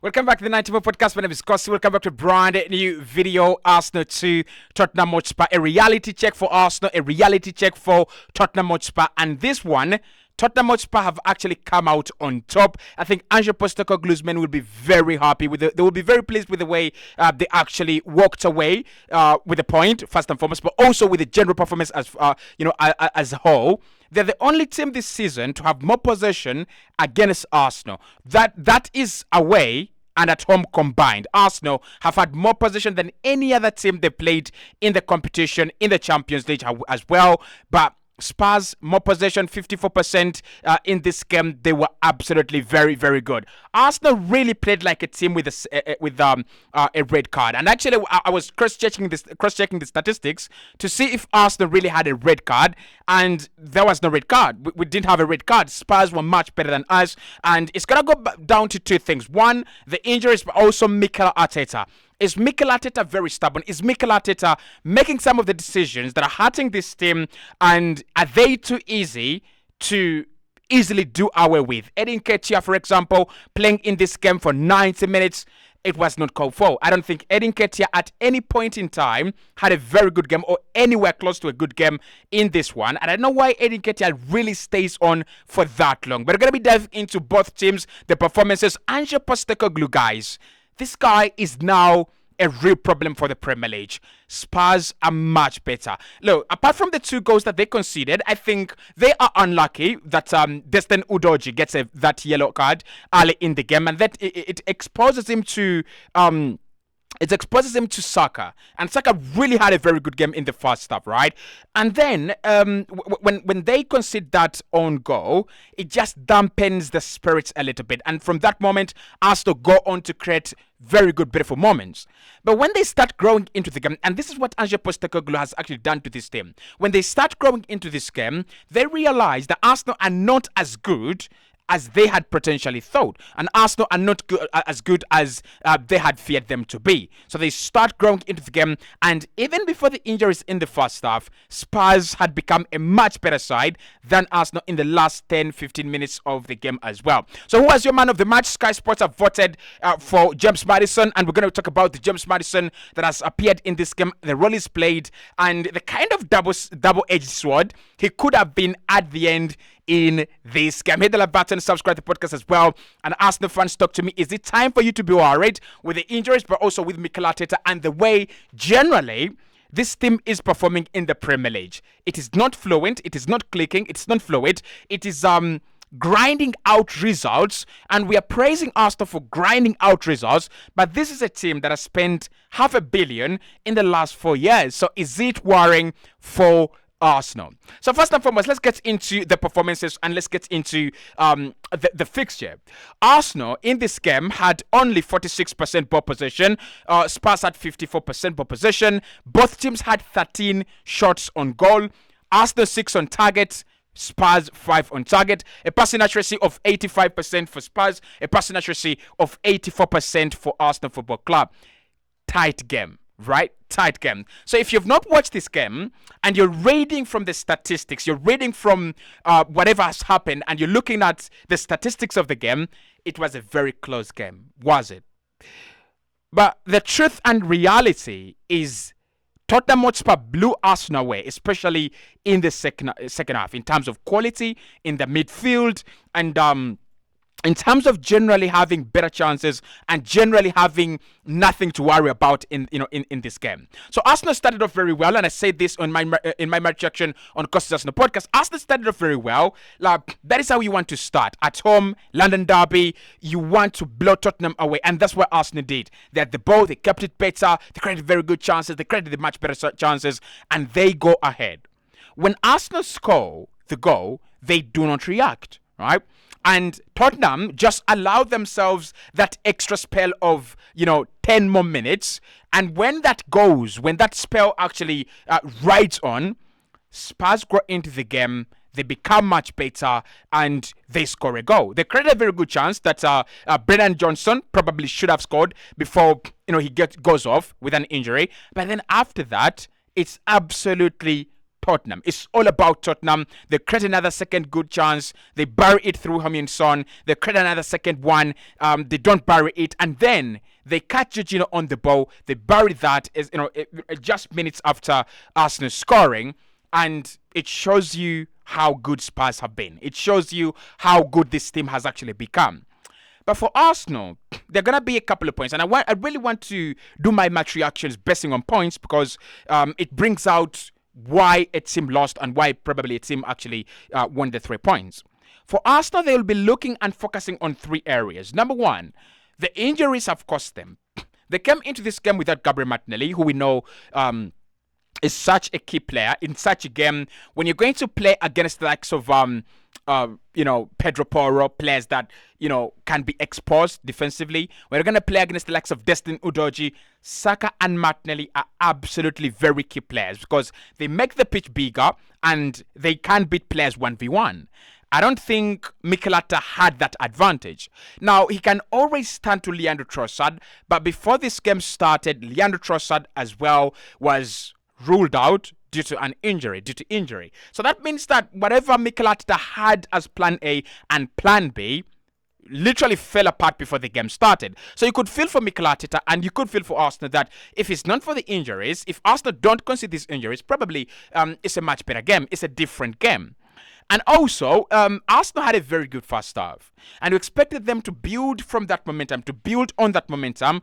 Welcome back to the 94 podcast. My name is Kosi. Welcome back to a brand new video. Arsenal 2, Tottenham Hotspur. A reality check for Arsenal, a reality check for Tottenham Hotspur. And this one, Tottenham Hotspur have actually come out on top. I think Ange Postecoglou's men will be very happy with it. They will be very pleased with the way they actually walked away with the point, first and foremost, but also with the general performance as as a whole. They're the only team this season to have more possession against Arsenal. That is away and at home combined. Arsenal have had more possession than any other team they played in the competition, in the Champions League as well. But Spurs, more possession, 54% in this game. They were absolutely very, very good. Arsenal really played like a team with a red card. And actually, I was cross-checking the statistics to see if Arsenal really had a red card, and there was no red card. We didn't have a red card. Spurs were much better than us, and it's gonna go down to two things: one, the injuries, but also Mikel Arteta. Is Mikel Arteta very stubborn? Is Mikel Arteta making some of the decisions that are hurting this team, and are they too easy to easily do away with? Edin Ketia, for example, playing in this game for 90 minutes, it was not called for. I don't think Edin Ketia at any point in time had a very good game or anywhere close to a good game in this one. And I don't know why Edin Ketia really stays on for that long. But we're going to be diving into both teams, the performances. Ange Postecoglou, guys. This guy is now a real problem for the Premier League. Spurs are much better. Look, apart from the 2 goals that they conceded, I think they are unlucky that Destin Udogie gets that yellow card early in the game, and that it exposes him to Saka, and Saka really had a very good game in the first half, right? And then when they concede that own goal, it just dampens the spirits a little bit, and from that moment, Arsenal go on to create very good, beautiful moments. But when they start growing into the game, and this is what Ange Postecoglou has actually done to this team, when they start growing into this game, they realize that Arsenal are not as good as they had potentially thought, and Arsenal are not as good as they had feared them to be. So they start growing into the game, and even before the injuries in the first half, Spurs had become a much better side than Arsenal in the last 10-15 minutes of the game as well. So who was your man of the match? Sky Sports have voted for James Maddison, and we're going to talk about the James Maddison that has appeared in this game, the role he's played, and the kind of double-edged sword he could have been at the end in this game. Hit the like button, subscribe to the podcast as well, and Arsenal fans, talk to me. Is it time for you to be worried with the injuries, but also with Mikel Arteta and the way generally this team is performing in the Premier League? It is not fluent, it is not clicking, it's not fluid, it is grinding out results, and we are praising Arsenal for grinding out results, but this is a team that has spent $500 million in the last 4 years. So is it worrying for Arsenal? So first and foremost, let's get into the performances and let's get into the fixture. Arsenal in this game had only 46% ball possession. Spurs had 54% ball possession. Both teams had 13 shots on goal. Arsenal 6 on target, Spurs 5 on target. A passing accuracy of 85% for Spurs, a passing accuracy of 84% for Arsenal Football Club. Tight game, right? Tight game. So if you've not watched this game and you're reading from the statistics, you're reading from whatever has happened, and you're looking at the statistics of the game, it was a very close game, was it? But the truth and reality is Tottenham Hotspur blew Arsenal away, especially in the second half, in terms of quality in the midfield, and in terms of generally having better chances and generally having nothing to worry about in this game. So Arsenal started off very well, and I say this in my match reaction on Costa's Arsenal podcast. Arsenal started off very well. Like, that is how you want to start. At home, London derby, you want to blow Tottenham away, and that's what Arsenal did. They had the ball, they kept it better, they created very good chances, they created much better chances, and they go ahead. When Arsenal score the goal, they do not react, right? And Tottenham just allowed themselves that extra spell of, 10 more minutes. And when that spell actually rides on, Spurs go into the game, they become much better, and they score a goal. They created a very good chance that Brennan Johnson probably should have scored before, he goes off with an injury. But then after that, it's absolutely Tottenham. It's all about Tottenham. They create another second good chance. They bury it through Heung-min Son. They create another second one. They don't bury it, and then they catch Jorginho on the ball. They bury that as just minutes after Arsenal scoring, and it shows you how good Spurs have been. It shows you how good this team has actually become. But for Arsenal, there are going to be a couple of points. And I really want to do my match reactions basing on points because it brings out why a team lost and why probably a team actually won the 3 points. For Arsenal, they will be looking and focusing on 3 areas. Number one, the injuries have cost them. They came into this game without Gabriel Martinelli, who we know is such a key player in such a game. When you're going to play against the likes of Pedro Porro, players that can be exposed defensively, when you're going to play against the likes of Destin Udogie, Saka and Martinelli are absolutely very key players because they make the pitch bigger and they can beat players 1v1. I don't think Mikel Arteta had that advantage. Now, he can always stand to Leandro Trossard, but before this game started, Leandro Trossard as well was ruled out due to injury. So that means that whatever Mikel Arteta had as plan A and plan B literally fell apart before the game started. So you could feel for Mikel Arteta and you could feel for Arsenal that if it's not for the injuries, if Arsenal don't concede these injuries, probably it's a much better game. It's a different game. And also, Arsenal had a very good first half. And we expected them to build from that momentum, to build on that momentum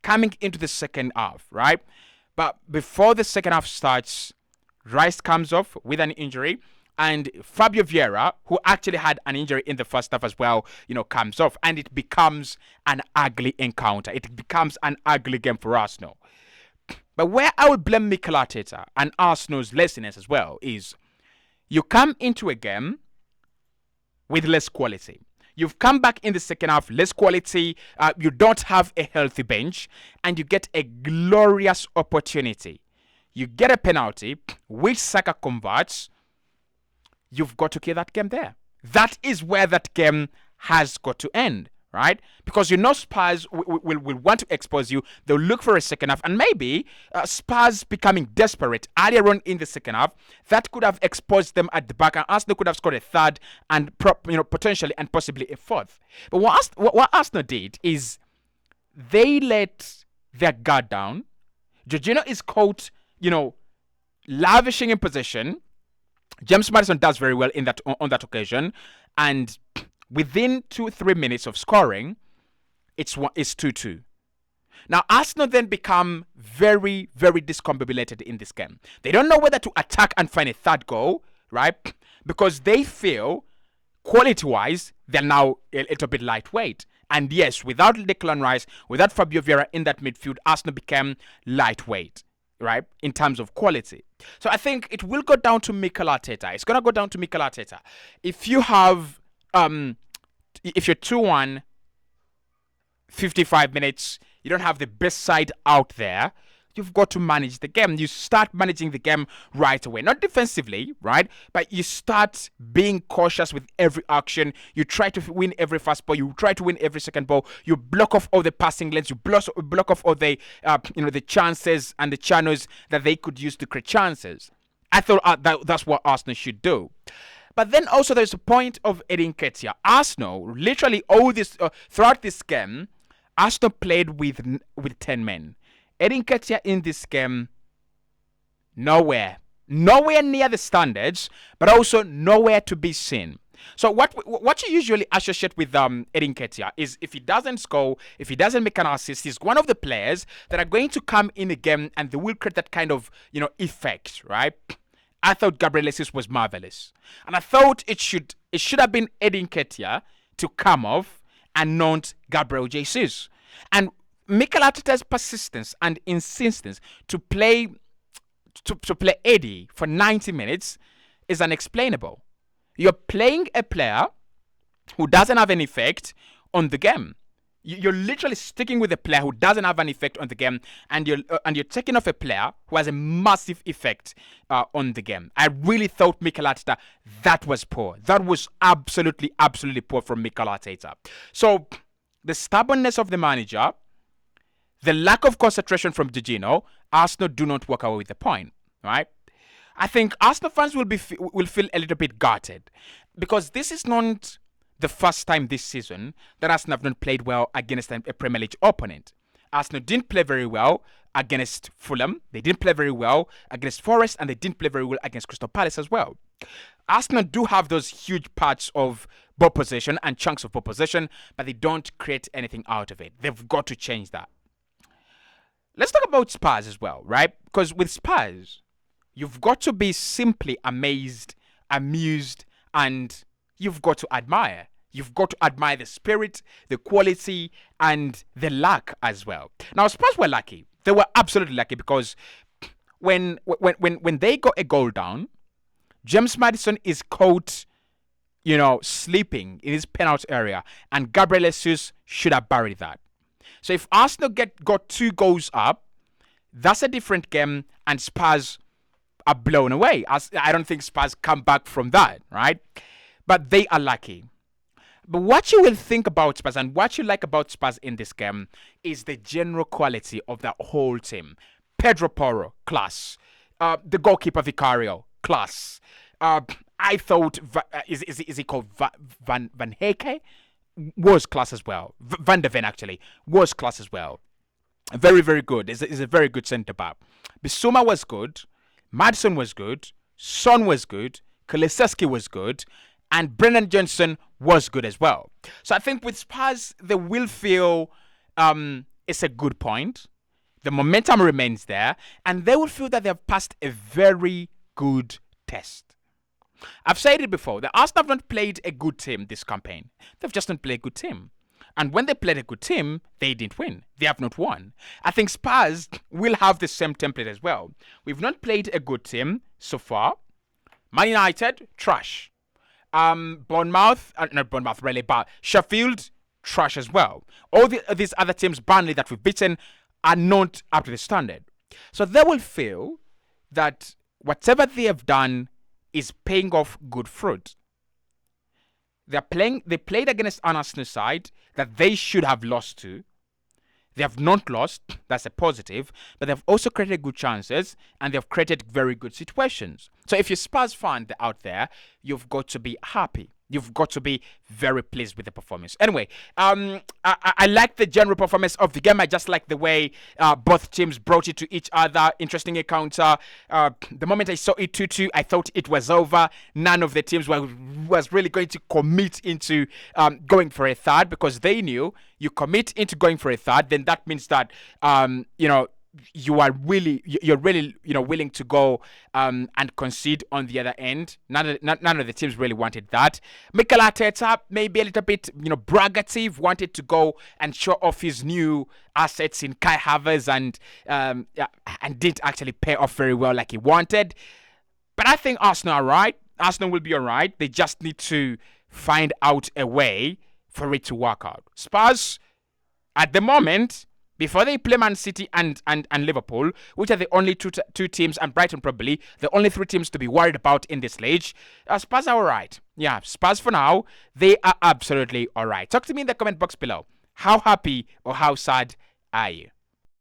coming into the second half, right? But before the second half starts, Rice comes off with an injury. And Fabio Vieira, who actually had an injury in the first half as well, comes off. And it becomes an ugly encounter. It becomes an ugly game for Arsenal. But where I would blame Mikel Arteta and Arsenal's laziness as well is you come into a game with less quality. You've come back in the second half, less quality. You don't have a healthy bench. And you get a glorious opportunity. You get a penalty, which Saka converts. You've got to kill that game there. That is where that game has got to end, right? Because Spurs will want to expose you. They'll look for a second half. And maybe Spurs becoming desperate earlier on in the second half, that could have exposed them at the back. And Arsenal could have scored a third and potentially and possibly a fourth. But what Arsenal did is they let their guard down. Jorginho is caught, lavishing in possession. James Maddison does very well on that occasion, and within 2-3 minutes of scoring, it's 2-2. Now Arsenal then become very, very discombobulated in this game. They don't know whether to attack and find a third goal, right? Because they feel quality-wise they're now a little bit lightweight. And yes, without Declan Rice, without Fabio Vieira in that midfield, Arsenal became lightweight, right, in terms of quality. So I think it will go down to Mikel Arteta. It's going to go down to Mikel Arteta. If you have, if you're 2-1, 55 minutes, you don't have the best side out there, you've got to manage the game. You start managing the game right away. Not defensively, right? But you start being cautious with every action. You try to win every first ball. You try to win every second ball. You block off all the passing lanes. You block off all the, the chances and the channels that they could use to create chances. I thought that's what Arsenal should do. But then also there's a point of Eddie Nketiah. Arsenal, literally all this, throughout this game, Arsenal played with 10 men. Eddie Nketiah in this game, nowhere near the standards, but also nowhere to be seen. So what you usually associate with Eddie Nketiah is if he doesn't score, if he doesn't make an assist, he's one of the players that are going to come in the game and they will create that kind of effect, right? I thought Gabriel Jesus was marvelous, and I thought it should have been Eddie Nketiah to come off and not Gabriel Jesus. And Mikel Arteta's persistence and insistence to play Eddie for 90 minutes is unexplainable. You're playing a player who doesn't have an effect on the game. You're literally sticking with a player who doesn't have an effect on the game, and you're taking off a player who has a massive effect on the game. I really thought Mikel Arteta, that was poor. That was absolutely poor from Mikel Arteta. So the stubbornness of the manager, the lack of concentration from Jorginho, Arsenal do not walk away with the point, right? I think Arsenal fans will feel a little bit gutted because this is not the first time this season that Arsenal have not played well against a Premier League opponent. Arsenal didn't play very well against Fulham. They didn't play very well against Forest, and they didn't play very well against Crystal Palace as well. Arsenal do have those huge parts of ball possession and chunks of ball possession, but they don't create anything out of it. They've got to change that. Let's talk about Spurs as well, right? Because with Spurs, you've got to be simply amazed, amused, and you've got to admire. You've got to admire the spirit, the quality, and the luck as well. Now, Spurs were lucky. They were absolutely lucky because when they got a goal down, James Maddison is caught, sleeping in his penalty area, and Gabriel Jesus should have buried that. So if Arsenal got 2 goals up, that's a different game, and Spurs are blown away. I don't think Spurs come back from that, right? But they are lucky. But what you will think about Spurs and what you like about Spurs in this game is the general quality of the whole team. Pedro Porro, class. The goalkeeper Vicario, class. I thought, is he called Van Heke? Was class as well. Van de Ven, actually, was class as well. Very, very good. Is a very good centre-back. Bissouma was good. Maddison was good. Son was good. Kulusevski was good. And Brennan Johnson was good as well. So I think with Spurs, they will feel it's a good point. The momentum remains there. And they will feel that they have passed a very good test. I've said it before. The Arsenal have not played a good team this campaign. They've just not played a good team. And when they played a good team, they didn't win. They have not won. I think Spurs will have the same template as well. We've not played a good team so far. Man United, trash. Bournemouth, not Bournemouth really, but Sheffield, trash as well. All these other teams, Burnley, that we've beaten, are not up to the standard. So they will feel that whatever they have done is paying off good fruit. They played against an Arsenal side that they should have lost to. They have not lost, that's a positive, but they've also created good chances and they've created very good situations. So if you're Spurs fan out there, you've got to be happy. You've got to be very pleased with the performance. Anyway, I like the general performance of the game. I just like the way both teams brought it to each other. Interesting encounter. The moment I saw it 2-2, I thought it was over. None of the teams was really going to commit into going for a third, because they knew you commit into going for a third, then that means that you're really willing to go and concede on the other end. None of the teams really wanted that. Mikel Arteta, maybe a little bit braggative, wanted to go and show off his new assets in Kai Havertz and didn't actually pay off very well like he wanted. But I think Arsenal are right. Arsenal will be all right. They just need to find out a way for it to work out. Spurs, at the moment, before they play Man City and Liverpool, which are the only two teams, and Brighton probably, the only 3 teams to be worried about in this league, Spurs are all right. Yeah, Spurs for now, they are absolutely all right. Talk to me in the comment box below. How happy or how sad are you?